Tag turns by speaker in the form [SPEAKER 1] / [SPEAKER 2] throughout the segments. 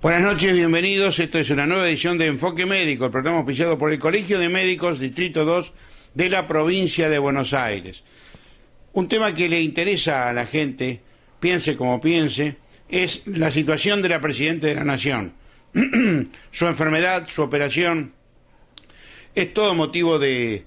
[SPEAKER 1] Buenas noches, bienvenidos. Esto es una nueva edición de Enfoque Médico, el programa auspiciado por el Colegio de Médicos Distrito 2 de la provincia de Buenos Aires. Un tema que le interesa a la gente, piense como piense, es la situación de la Presidenta de la Nación. Su enfermedad, su operación, es todo motivo de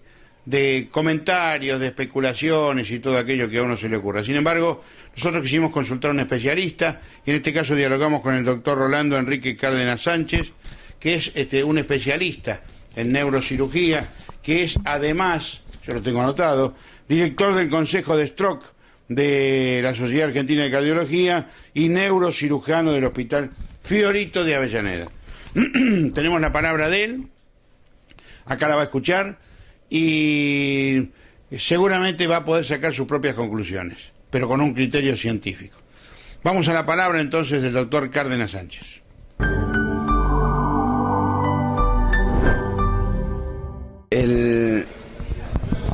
[SPEAKER 1] comentarios, de especulaciones y todo aquello que a uno se le ocurra. Sin embargo, nosotros quisimos consultar a un especialista, y en este caso dialogamos con el doctor Rolando Enrique Cárdenas Sánchez, que es un especialista en neurocirugía, que es además, yo lo tengo anotado, director del Consejo de Stroke de la Sociedad Argentina de Cardiología y neurocirujano del Hospital Fiorito de Avellaneda. Tenemos la palabra de él, acá la va a escuchar, y seguramente va a poder sacar sus propias conclusiones, pero con un criterio científico. Vamos a la palabra entonces del doctor Cárdenas Sánchez.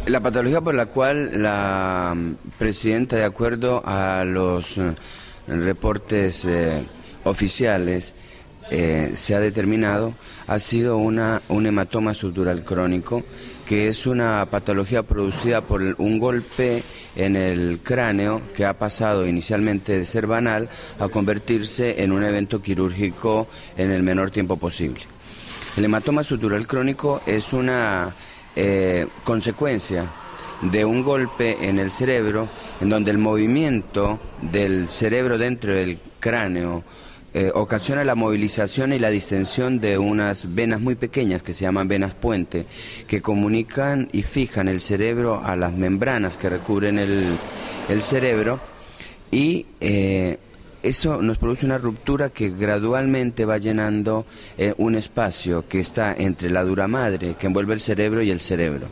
[SPEAKER 2] La patología por la cual la presidenta, de acuerdo a los reportes oficiales, se ha determinado, ha sido un hematoma subdural crónico, que es una patología producida por un golpe en el cráneo que ha pasado inicialmente de ser banal a convertirse en un evento quirúrgico en el menor tiempo posible. El hematoma subdural crónico es una consecuencia de un golpe en el cerebro, en donde el movimiento del cerebro dentro del cráneo ocasiona la movilización y la distensión de unas venas muy pequeñas que se llaman venas puente, que comunican y fijan el cerebro a las membranas que recubren el cerebro, y eso nos produce una ruptura que gradualmente va llenando un espacio que está entre la dura madre que envuelve el cerebro y el cerebro.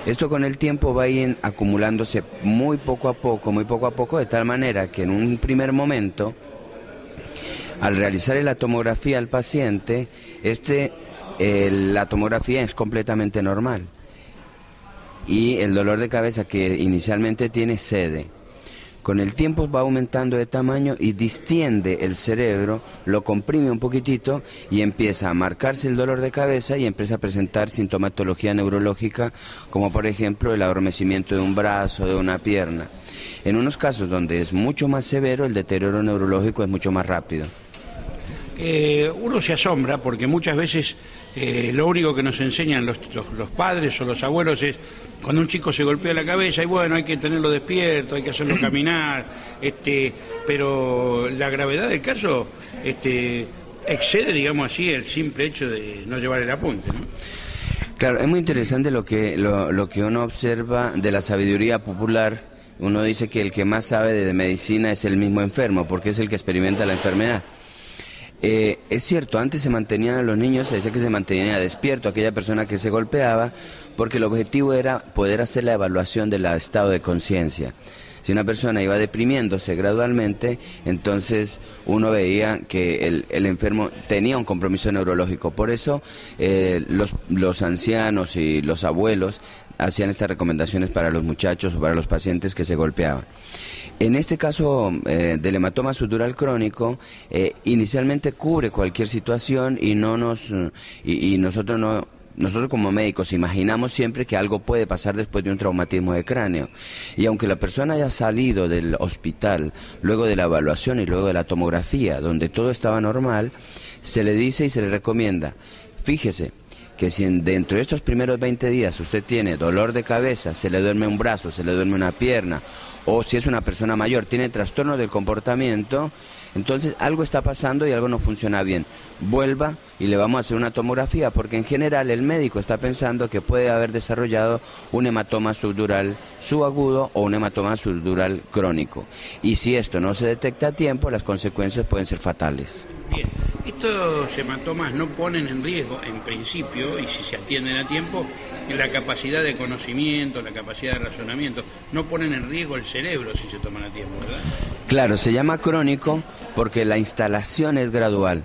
[SPEAKER 2] Esto con el tiempo va a ir acumulándose muy poco a poco, de tal manera que en un primer momento, al realizar la tomografía al paciente, la tomografía es completamente normal y el dolor de cabeza que inicialmente tiene cede. Con el tiempo va aumentando de tamaño y distiende el cerebro, lo comprime un poquitito y empieza a marcarse el dolor de cabeza y empieza a presentar sintomatología neurológica, como por ejemplo el adormecimiento de un brazo, de una pierna. En unos casos donde es mucho más severo, el deterioro neurológico es mucho más rápido.
[SPEAKER 1] Uno se asombra porque muchas veces lo único que nos enseñan los padres o los abuelos es cuando un chico se golpea la cabeza y bueno, hay que tenerlo despierto, hay que hacerlo caminar, pero la gravedad del caso excede, digamos así, el simple hecho de no llevar el apunte, ¿no?
[SPEAKER 2] Claro, es muy interesante lo que uno observa de la sabiduría popular. Uno dice que el que más sabe de medicina es el mismo enfermo, porque es el que experimenta la enfermedad. Es cierto, antes se mantenían a los niños, se decía que se mantenía despierto aquella persona que se golpeaba, porque el objetivo era poder hacer la evaluación del estado de conciencia. Si una persona iba deprimiéndose gradualmente, entonces uno veía que el enfermo tenía un compromiso neurológico. Por eso los ancianos y los abuelos hacían estas recomendaciones para los muchachos o para los pacientes que se golpeaban. En este caso del hematoma subdural crónico, inicialmente cubre cualquier situación y nosotros como médicos imaginamos siempre que algo puede pasar después de un traumatismo de cráneo. Y aunque la persona haya salido del hospital luego de la evaluación y luego de la tomografía, donde todo estaba normal, se le dice y se le recomienda, fíjese que si dentro de estos primeros 20 días usted tiene dolor de cabeza, se le duerme un brazo, se le duerme una pierna, o si es una persona mayor, tiene trastorno del comportamiento, entonces algo está pasando y algo no funciona bien. Vuelva y le vamos a hacer una tomografía, porque en general el médico está pensando que puede haber desarrollado un hematoma subdural subagudo o un hematoma subdural crónico. Y si esto no se detecta a tiempo, las consecuencias pueden ser fatales.
[SPEAKER 1] Bien, estos hematomas no ponen en riesgo, en principio, y si se atienden a tiempo, la capacidad de conocimiento, la capacidad de razonamiento, no ponen en riesgo el cerebro si se toman a tiempo, ¿verdad?
[SPEAKER 2] Claro, se llama crónico porque la instalación es gradual.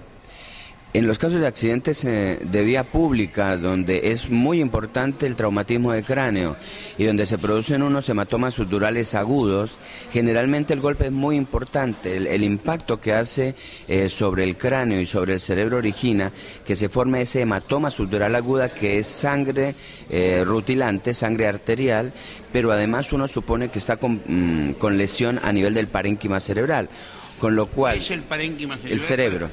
[SPEAKER 2] En los casos de accidentes de vía pública, donde es muy importante el traumatismo de cráneo y donde se producen unos hematomas subdurales agudos, generalmente el golpe es muy importante. El impacto que hace sobre el cráneo y sobre el cerebro origina que se forme ese hematoma subdural aguda, que es sangre rutilante, sangre arterial, pero además uno supone que está con lesión a nivel del parénquima cerebral, con lo cual...
[SPEAKER 1] ¿Qué es el parénquima cerebral?
[SPEAKER 2] El cerebro.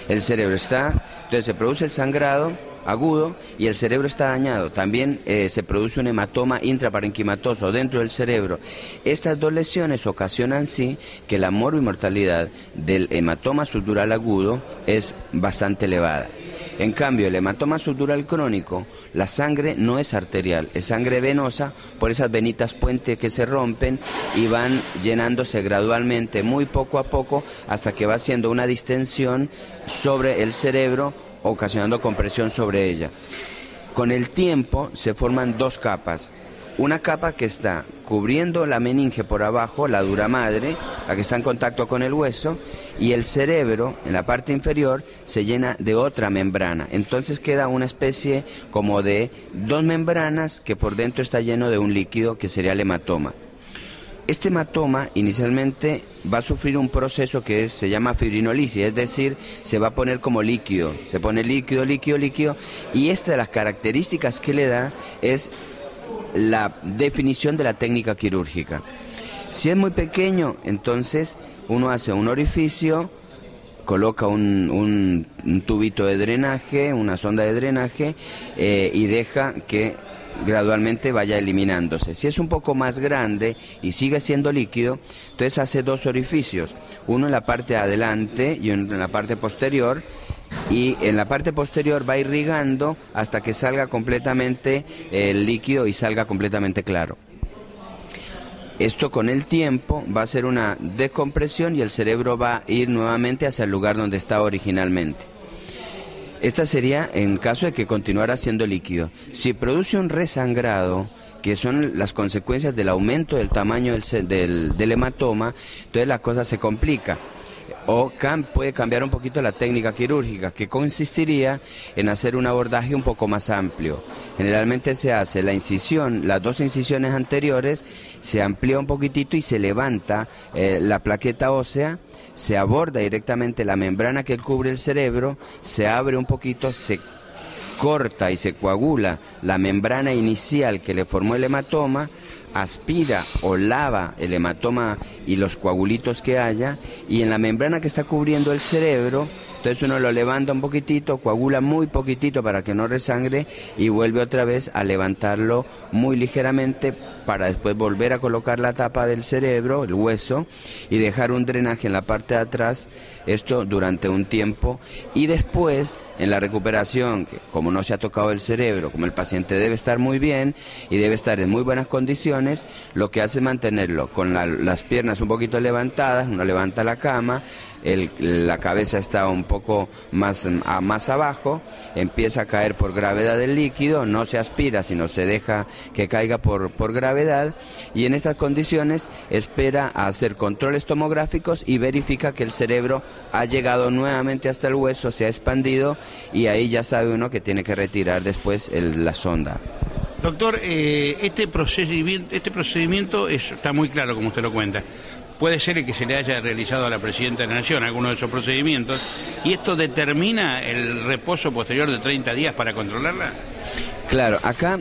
[SPEAKER 2] El cerebro está, entonces se produce el sangrado agudo y el cerebro está dañado. También se produce un hematoma intraparenquimatoso dentro del cerebro. Estas dos lesiones ocasionan sí que la morbimortalidad del hematoma subdural agudo es bastante elevada. En cambio, el hematoma subdural crónico, la sangre no es arterial, es sangre venosa por esas venitas puente que se rompen y van llenándose gradualmente, muy poco a poco, hasta que va haciendo una distensión sobre el cerebro, ocasionando compresión sobre ella. Con el tiempo se forman dos capas. Una capa que está cubriendo la meninge por abajo, la dura madre, la que está en contacto con el hueso, y el cerebro, en la parte inferior, se llena de otra membrana. Entonces queda una especie como de dos membranas que por dentro está lleno de un líquido que sería el hematoma. Este hematoma inicialmente va a sufrir un proceso que se llama fibrinolisis, es decir, se va a poner como líquido, se pone líquido, y esta de las características que le da es la definición de la técnica quirúrgica. Si es muy pequeño, entonces uno hace un orificio, coloca un tubito de drenaje, una sonda de drenaje, y deja que gradualmente vaya eliminándose. Si es un poco más grande y sigue siendo líquido, entonces hace dos orificios, uno en la parte de adelante y uno en la parte posterior, y en la parte posterior va irrigando hasta que salga completamente el líquido y salga completamente claro. Esto con el tiempo va a ser una descompresión y el cerebro va a ir nuevamente hacia el lugar donde estaba originalmente. Esta sería en caso de que continuara siendo líquido. Si produce un resangrado, que son las consecuencias del aumento del tamaño del hematoma, entonces la cosa se complica. O puede cambiar un poquito la técnica quirúrgica, que consistiría en hacer un abordaje un poco más amplio. Generalmente se hace la incisión, las dos incisiones anteriores, se amplía un poquitito y se levanta la plaqueta ósea, se aborda directamente la membrana que cubre el cerebro, se abre un poquito, se corta y se coagula la membrana inicial que le formó el hematoma, aspira o lava el hematoma y los coagulitos que haya, y en la membrana que está cubriendo el cerebro, entonces uno lo levanta un poquitito, coagula muy poquitito para que no resangre y vuelve otra vez a levantarlo muy ligeramente para después volver a colocar la tapa del cerebro, el hueso, y dejar un drenaje en la parte de atrás, esto durante un tiempo, y después en la recuperación, que como no se ha tocado el cerebro, como el paciente debe estar muy bien y debe estar en muy buenas condiciones, lo que hace es mantenerlo con las piernas un poquito levantadas, uno levanta la cama, la cabeza está un poco más abajo, empieza a caer por gravedad del líquido, no se aspira sino se deja que caiga por gravedad, y en estas condiciones espera a hacer controles tomográficos y verifica que el cerebro ha llegado nuevamente hasta el hueso, se ha expandido, y ahí ya sabe uno que tiene que retirar después la sonda.
[SPEAKER 1] Doctor, este procedimiento está muy claro como usted lo cuenta. Puede ser el que se le haya realizado a la Presidenta de la Nación, alguno de esos procedimientos, y esto determina el reposo posterior de 30 días para controlarla.
[SPEAKER 2] Claro, acá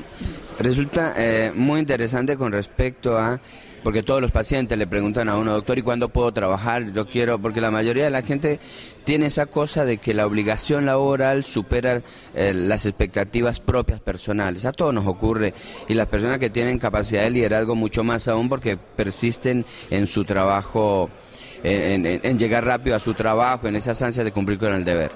[SPEAKER 2] resulta muy interesante con respecto a, porque todos los pacientes le preguntan a uno, doctor, ¿y cuándo puedo trabajar? Yo quiero, porque la mayoría de la gente tiene esa cosa de que la obligación laboral supera las expectativas propias personales. A todos nos ocurre, y las personas que tienen capacidad de liderazgo mucho más aún, porque persisten en su trabajo, en llegar rápido a su trabajo, en esas ansias de cumplir con el deber.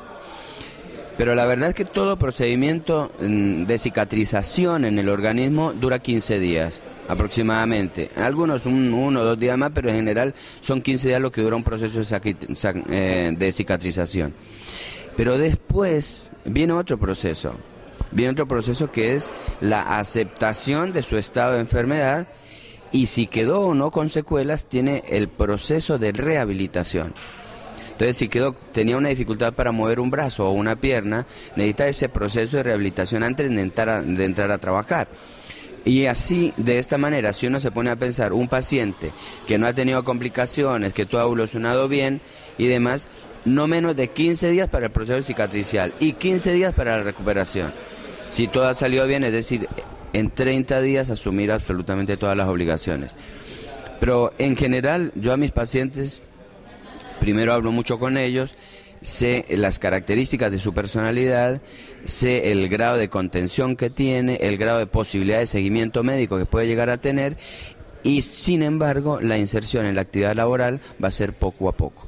[SPEAKER 2] Pero la verdad es que todo procedimiento de cicatrización en el organismo dura 15 días aproximadamente. Algunos 1 o 2 días más, pero en general son 15 días lo que dura un proceso de cicatrización. Pero después viene otro proceso que es la aceptación de su estado de enfermedad, y si quedó o no con secuelas, tiene el proceso de rehabilitación. Entonces, si tenía una dificultad para mover un brazo o una pierna, necesita ese proceso de rehabilitación antes de entrar a trabajar. Y así, de esta manera, si uno se pone a pensar, un paciente que no ha tenido complicaciones, que todo ha evolucionado bien y demás, no menos de 15 días para el proceso cicatricial y 15 días para la recuperación. Si todo ha salido bien, es decir, en 30 días asumir absolutamente todas las obligaciones. Pero en general, yo a mis pacientes, primero hablo mucho con ellos, sé las características de su personalidad, sé el grado de contención que tiene, el grado de posibilidad de seguimiento médico que puede llegar a tener y, sin embargo, la inserción en la actividad laboral va a ser poco a poco.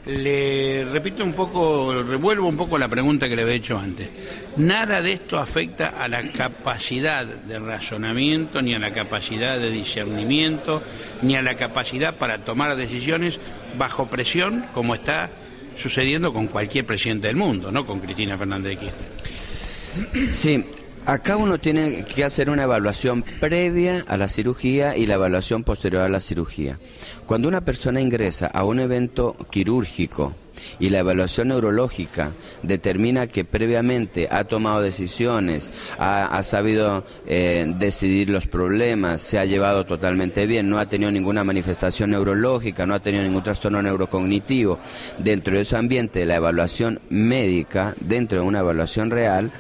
[SPEAKER 1] Le repito un poco, revuelvo un poco la pregunta que le había hecho antes. Nada de esto afecta a la capacidad de razonamiento, ni a la capacidad de discernimiento, ni a la capacidad para tomar decisiones bajo presión, como está sucediendo con cualquier presidente del mundo, no con Cristina Fernández de Kirchner.
[SPEAKER 2] Sí, acá uno tiene que hacer una evaluación previa a la cirugía y la evaluación posterior a la cirugía. Cuando una persona ingresa a un evento quirúrgico y la evaluación neurológica determina que previamente ha tomado decisiones, ha sabido decidir los problemas, se ha llevado totalmente bien, no ha tenido ninguna manifestación neurológica, no ha tenido ningún trastorno neurocognitivo, dentro de ese ambiente de la evaluación médica, dentro de una evaluación real,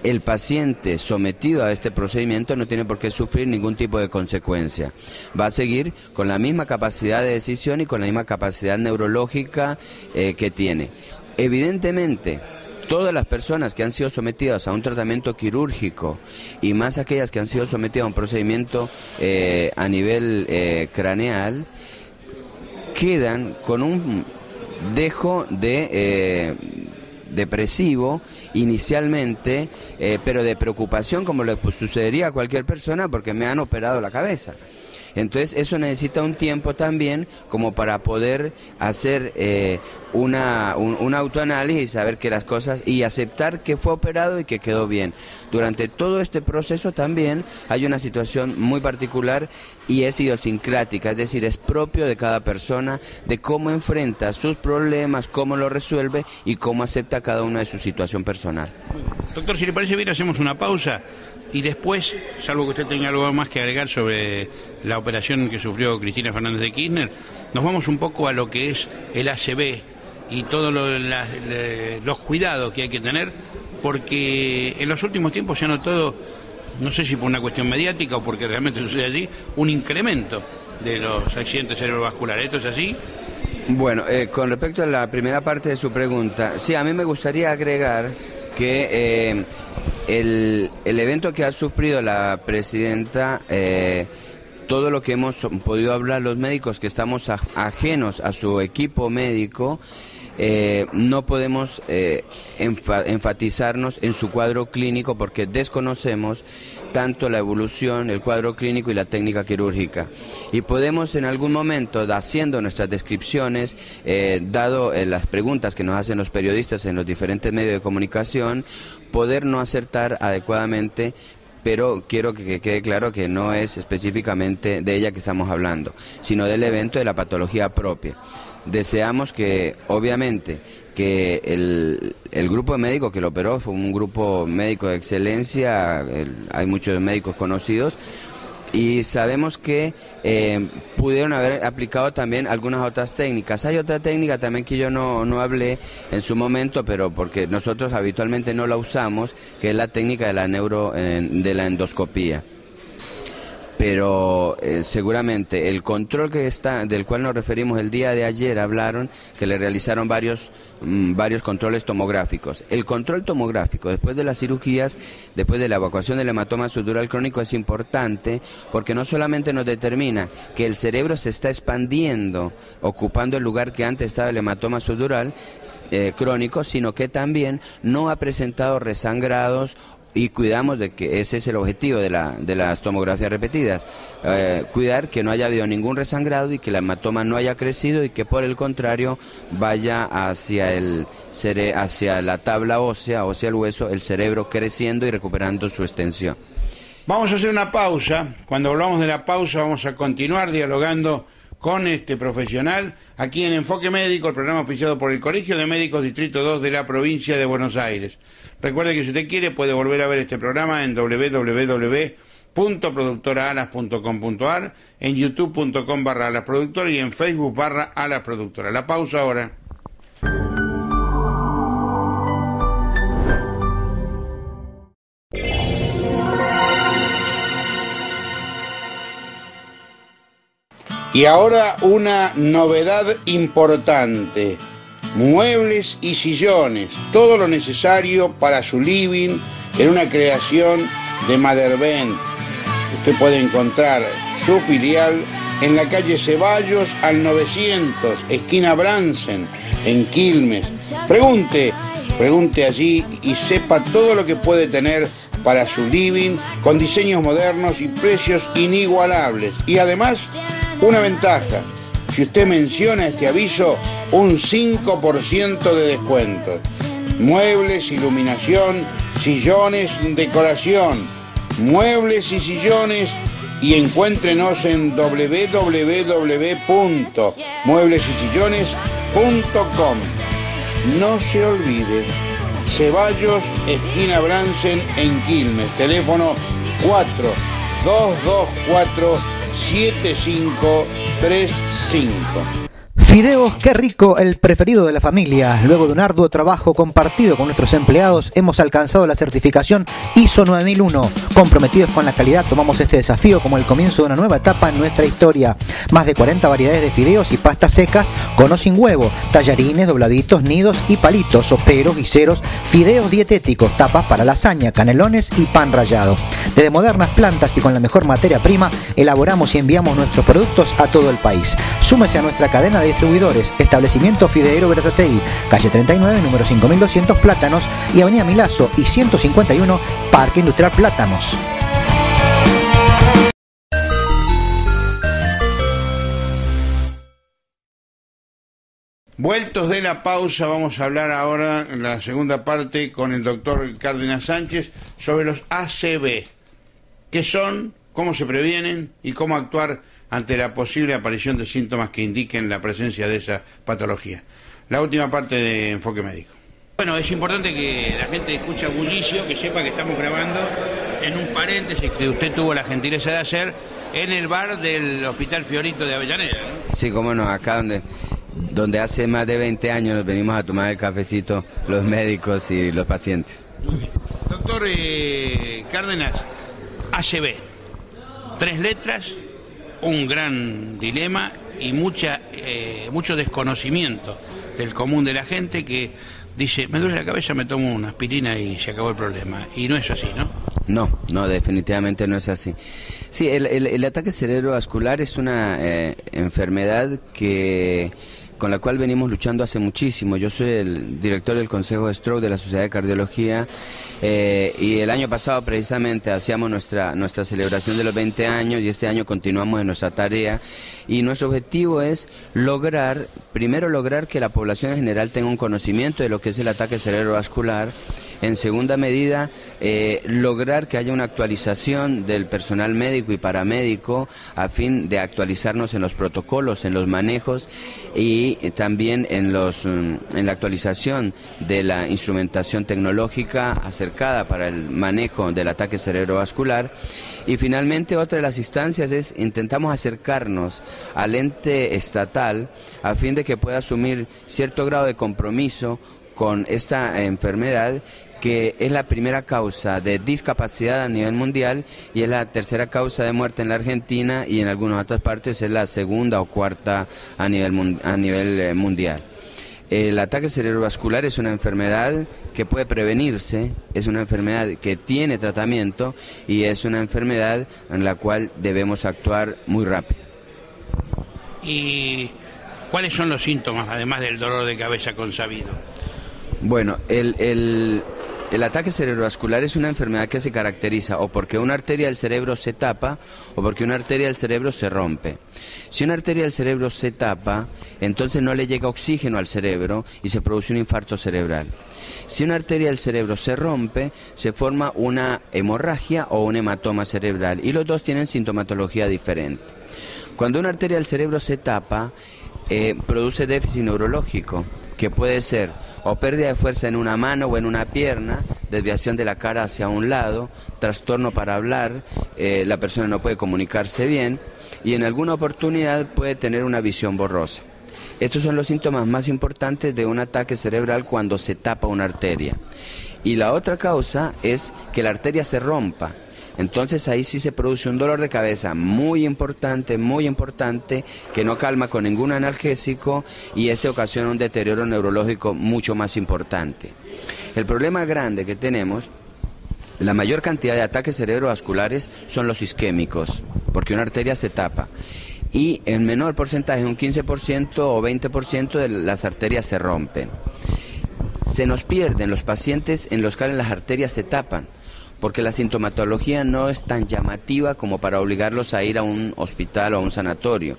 [SPEAKER 2] el paciente sometido a este procedimiento no tiene por qué sufrir ningún tipo de consecuencia. Va a seguir con la misma capacidad de decisión y con la misma capacidad neurológica que tiene. Evidentemente, todas las personas que han sido sometidas a un tratamiento quirúrgico y más aquellas que han sido sometidas a un procedimiento a nivel craneal, quedan con un dejo de depresivo inicialmente, pero de preocupación, como le sucedería a cualquier persona, porque me han operado la cabeza. Entonces eso necesita un tiempo también como para poder hacer un autoanálisis, saber que las cosas y aceptar que fue operado y que quedó bien. Durante todo este proceso también hay una situación muy particular y es idiosincrática, es decir, es propio de cada persona, de cómo enfrenta sus problemas, cómo lo resuelve y cómo acepta cada una de su situación personal.
[SPEAKER 1] Doctor, si le parece bien, hacemos una pausa. Y después, salvo que usted tenga algo más que agregar sobre la operación que sufrió Cristina Fernández de Kirchner, nos vamos un poco a lo que es el ACV y todos los cuidados que hay que tener, porque en los últimos tiempos se ha notado, no sé si por una cuestión mediática o porque realmente sucede allí, un incremento de los accidentes cerebrovasculares. ¿Esto es así?
[SPEAKER 2] Bueno, con respecto a la primera parte de su pregunta, sí, a mí me gustaría agregar que el evento que ha sufrido la presidenta, todo lo que hemos podido hablar los médicos que estamos ajenos a su equipo médico, no podemos enfatizarnos en su cuadro clínico porque desconocemos tanto la evolución, el cuadro clínico y la técnica quirúrgica. Y podemos en algún momento, haciendo nuestras descripciones, dado las preguntas que nos hacen los periodistas en los diferentes medios de comunicación, poder no acertar adecuadamente, pero quiero que quede claro que no es específicamente de ella que estamos hablando, sino del evento, de la patología propia. Deseamos que, obviamente, que el grupo de médicos que lo operó fue un grupo médico de excelencia, hay muchos médicos conocidos, y sabemos que pudieron haber aplicado también algunas otras técnicas. Hay otra técnica también que yo no hablé en su momento, pero porque nosotros habitualmente no la usamos, que es la técnica de de la endoscopía. Pero seguramente el control del cual nos referimos el día de ayer, hablaron que le realizaron varios controles tomográficos. El control tomográfico después de las cirugías, después de la evacuación del hematoma subdural crónico, es importante porque no solamente nos determina que el cerebro se está expandiendo, ocupando el lugar que antes estaba el hematoma subdural crónico, sino que también no ha presentado resangrados, y cuidamos de que ese es el objetivo de las tomografías repetidas, cuidar que no haya habido ningún resangrado y que el hematoma no haya crecido y que por el contrario vaya hacia la tabla ósea, o sea el hueso, el cerebro creciendo y recuperando su extensión.
[SPEAKER 1] Vamos a hacer una pausa. Cuando volvamos de la pausa vamos a continuar dialogando con este profesional aquí en Enfoque Médico, el programa auspiciado por el Colegio de Médicos Distrito 2 de la provincia de Buenos Aires. Recuerde que si usted quiere puede volver a ver este programa en www.productoraalas.com.ar, en youtube.com/alasproductora y en Facebook/alasproductora. La pausa ahora. Y ahora una novedad importante: muebles y sillones, todo lo necesario para su living en una creación de Maderbent. Usted puede encontrar su filial en la calle Ceballos al 900, esquina Bransen, en Quilmes. Pregunte allí y sepa todo lo que puede tener para su living, con diseños modernos y precios inigualables. Y además, una ventaja: si usted menciona este aviso, un 5% de descuento. Muebles, iluminación, sillones, decoración, muebles y sillones, y encuéntrenos en www.mueblesysillones.com. No se olvide, Ceballos, esquina Bransen, en Quilmes. Teléfono 4-224-7535.
[SPEAKER 3] Fideos Qué Rico, el preferido de la familia. Luego de un arduo trabajo compartido con nuestros empleados, hemos alcanzado la certificación ISO 9001. Comprometidos con la calidad, tomamos este desafío como el comienzo de una nueva etapa en nuestra historia. Más de 40 variedades de fideos y pastas secas, con o sin huevo, tallarines, dobladitos, nidos y palitos, soperos, guiseros, fideos dietéticos, tapas para lasaña, canelones y pan rallado. Desde modernas plantas y con la mejor materia prima, elaboramos y enviamos nuestros productos a todo el país. Súmese a nuestra cadena de distribuidores: Establecimiento Fideero Berazategui, calle 39, número 5200 Plátanos, y avenida Milazzo y 151 Parque Industrial Plátanos.
[SPEAKER 1] Vueltos de la pausa, vamos a hablar ahora en la segunda parte con el doctor Cárdenas Sánchez sobre los ACV. ¿Qué son? ¿Cómo se previenen? ¿Y cómo actuar ante la posible aparición de síntomas que indiquen la presencia de esa patología? La última parte de Enfoque Médico. Bueno, es importante que la gente escuche a bullicio, que sepa que estamos grabando en un paréntesis que usted tuvo la gentileza de hacer en el bar del Hospital Fiorito de Avellaneda, ¿no?
[SPEAKER 2] Sí, cómo no, acá donde hace más de 20 años nos venimos a tomar el cafecito los médicos y los pacientes.
[SPEAKER 1] Muy bien. Doctor Cárdenas, ACV, 3 letras, un gran dilema y mucho desconocimiento del común de la gente, que dice: me duele la cabeza, me tomo una aspirina y se acabó el problema. Y no es así, ¿no?
[SPEAKER 2] No, definitivamente no es así. Sí, el ataque cerebrovascular es una enfermedad con la cual venimos luchando hace muchísimo. Yo soy el director del Consejo de Stroke de la Sociedad de Cardiología, y el año pasado precisamente hacíamos nuestra celebración de los 20 años, y este año continuamos en nuestra tarea, y nuestro objetivo es primero lograr que la población en general tenga un conocimiento de lo que es el ataque cerebrovascular. En segunda medida, lograr que haya una actualización del personal médico y paramédico a fin de actualizarnos en los protocolos, en los manejos, y también en la actualización de la instrumentación tecnológica acercada para el manejo del ataque cerebrovascular. Y finalmente, otra de las instancias es intentamos acercarnos al ente estatal a fin de que pueda asumir cierto grado de compromiso con esta enfermedad, que es la primera causa de discapacidad a nivel mundial y es la tercera causa de muerte en la Argentina, y en algunas otras partes es la segunda o cuarta a nivel mundial. El ataque cerebrovascular es una enfermedad que puede prevenirse, es una enfermedad que tiene tratamiento y es una enfermedad en la cual debemos actuar muy rápido.
[SPEAKER 1] ¿Y cuáles son los síntomas, además del dolor de cabeza consabido?
[SPEAKER 2] Bueno, el ataque cerebrovascular es una enfermedad que se caracteriza o porque una arteria del cerebro se tapa o porque una arteria del cerebro se rompe. Si una arteria del cerebro se tapa, entonces no le llega oxígeno al cerebro y se produce un infarto cerebral. Si una arteria del cerebro se rompe, se forma una hemorragia o un hematoma cerebral, y los dos tienen sintomatología diferente. Cuando una arteria del cerebro se tapa, produce déficit neurológico, que puede ser o pérdida de fuerza en una mano o en una pierna, desviación de la cara hacia un lado, trastorno para hablar, la persona no puede comunicarse bien y en alguna oportunidad puede tener una visión borrosa. Estos son los síntomas más importantes de un ataque cerebral cuando se tapa una arteria. Y la otra causa es que la arteria se rompa. Entonces ahí sí se produce un dolor de cabeza muy importante, que no calma con ningún analgésico y este ocasiona un deterioro neurológico mucho más importante. El problema grande que tenemos, la mayor cantidad de ataques cerebrovasculares son los isquémicos, porque una arteria se tapa. Y en menor porcentaje, un 15% o 20% de las arterias se rompen. Se nos pierden los pacientes en los cuales las arterias se tapan, porque la sintomatología no es tan llamativa como para obligarlos a ir a un hospital o a un sanatorio.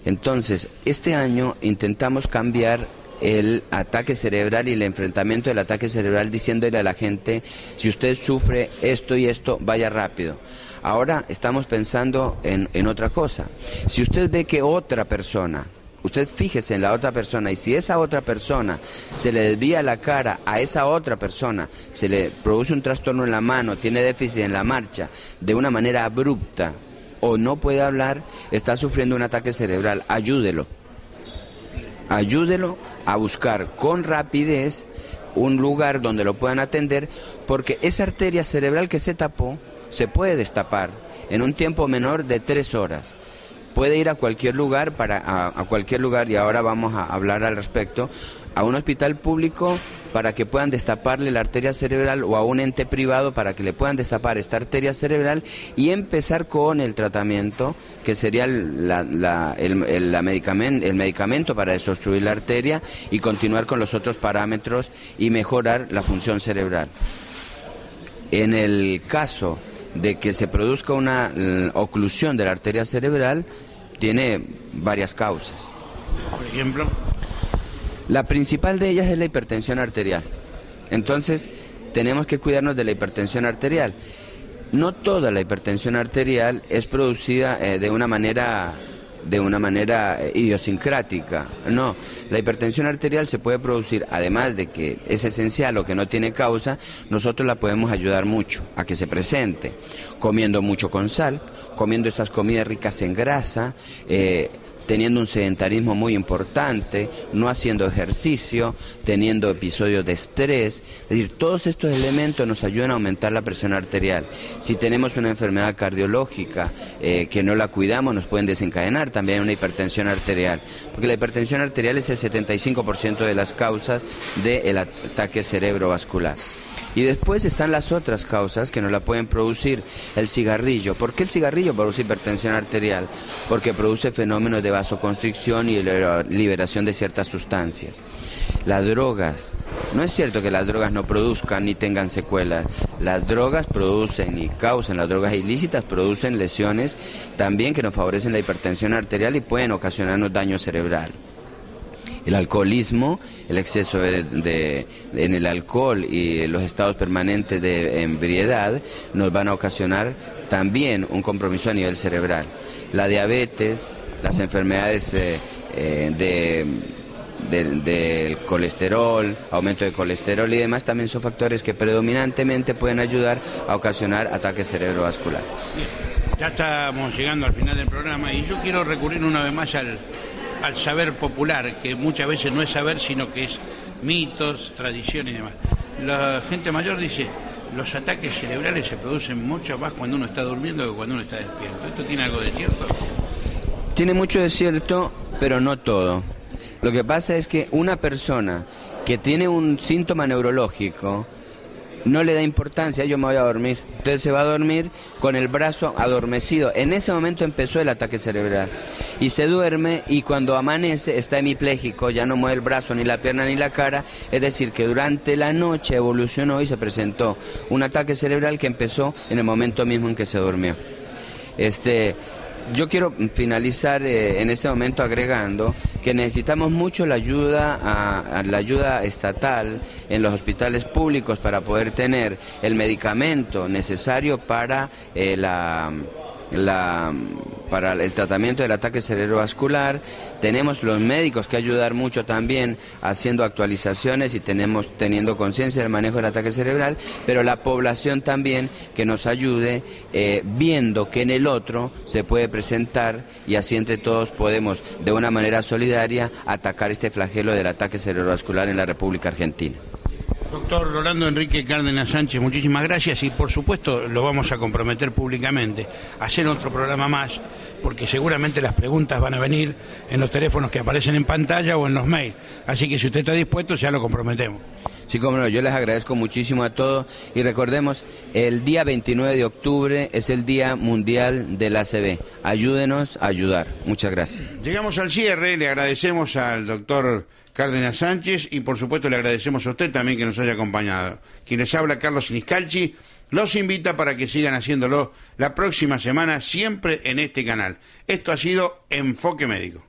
[SPEAKER 2] Entonces, este año intentamos cambiar el ataque cerebral y el enfrentamiento del ataque cerebral diciéndole a la gente, si usted sufre esto y esto, vaya rápido. Ahora estamos pensando en otra cosa. Si usted ve que otra persona, usted fíjese en la otra persona y si esa otra persona se le desvía la cara a esa otra persona, se le produce un trastorno en la mano, tiene déficit en la marcha de una manera abrupta o no puede hablar, está sufriendo un ataque cerebral, ayúdelo. Ayúdelo a buscar con rapidez un lugar donde lo puedan atender, porque esa arteria cerebral que se tapó se puede destapar en un tiempo menor de 3 horas. Puede ir a cualquier lugar, a cualquier lugar, y ahora vamos a hablar al respecto, a un hospital público para que puedan destaparle la arteria cerebral o a un ente privado para que le puedan destapar esta arteria cerebral y empezar con el tratamiento, que sería el medicamento para desobstruir la arteria y continuar con los otros parámetros y mejorar la función cerebral. En el caso de que se produzca una oclusión de la arteria cerebral, tiene varias causas.
[SPEAKER 1] Por ejemplo,
[SPEAKER 2] la principal de ellas es la hipertensión arterial. Entonces, tenemos que cuidarnos de la hipertensión arterial. No toda la hipertensión arterial es producida de una manera idiosincrática. No, la hipertensión arterial se puede producir, además de que es esencial o que no tiene causa, nosotros la podemos ayudar mucho a que se presente, comiendo mucho con sal, comiendo esas comidas ricas en grasa, teniendo un sedentarismo muy importante, no haciendo ejercicio, teniendo episodios de estrés. Es decir, todos estos elementos nos ayudan a aumentar la presión arterial. Si tenemos una enfermedad cardiológica que no la cuidamos, nos pueden desencadenar también una hipertensión arterial, porque la hipertensión arterial es el 75% de las causas del ataque cerebrovascular. Y después están las otras causas que nos la pueden producir. El cigarrillo. ¿Por qué el cigarrillo produce hipertensión arterial? Porque produce fenómenos de vasoconstricción y liberación de ciertas sustancias. Las drogas. No es cierto que las drogas no produzcan ni tengan secuelas. Las drogas producen y causan, las drogas ilícitas producen lesiones también que nos favorecen la hipertensión arterial y pueden ocasionarnos daño cerebral. El alcoholismo, el exceso en el alcohol y los estados permanentes de ebriedad nos van a ocasionar también un compromiso a nivel cerebral. La diabetes, las enfermedades del colesterol, aumento de colesterol y demás también son factores que predominantemente pueden ayudar a ocasionar ataques cerebrovasculares.
[SPEAKER 1] Ya estamos llegando al final del programa y yo quiero recurrir una vez más al saber popular, que muchas veces no es saber, sino que es mitos, tradiciones y demás. La gente mayor dice, los ataques cerebrales se producen mucho más cuando uno está durmiendo que cuando uno está despierto. ¿Esto tiene algo de cierto?
[SPEAKER 2] Tiene mucho de cierto, pero no todo. Lo que pasa es que una persona que tiene un síntoma neurológico no le da importancia, yo me voy a dormir. Entonces se va a dormir con el brazo adormecido. En ese momento empezó el ataque cerebral. Y se duerme y cuando amanece está hemipléjico, ya no mueve el brazo, ni la pierna, ni la cara. Es decir, que durante la noche evolucionó y se presentó un ataque cerebral que empezó en el momento mismo en que se durmió. Yo quiero finalizar en este momento agregando que necesitamos mucho la ayuda estatal en los hospitales públicos para poder tener el medicamento necesario para para el tratamiento del ataque cerebrovascular. Tenemos los médicos que ayudar mucho también haciendo actualizaciones y teniendo conciencia del manejo del ataque cerebral, pero la población también que nos ayude viendo que en el otro se puede presentar, y así entre todos podemos de una manera solidaria atacar este flagelo del ataque cerebrovascular en la República Argentina.
[SPEAKER 1] Doctor Rolando Enrique Cárdenas Sánchez, muchísimas gracias, y por supuesto lo vamos a comprometer públicamente a hacer otro programa más, porque seguramente las preguntas van a venir en los teléfonos que aparecen en pantalla o en los mails, así que si usted está dispuesto ya lo comprometemos.
[SPEAKER 2] Sí, cómo no, yo les agradezco muchísimo a todos, y recordemos, el día 29 de octubre es el Día Mundial del ACV. Ayúdenos a ayudar. Muchas gracias.
[SPEAKER 1] Llegamos al cierre, le agradecemos al doctor Cárdenas Sánchez y por supuesto le agradecemos a usted también que nos haya acompañado. Quien les habla, Carlos Siniscalchi, los invita para que sigan haciéndolo la próxima semana siempre en este canal. Esto ha sido Enfoque Médico.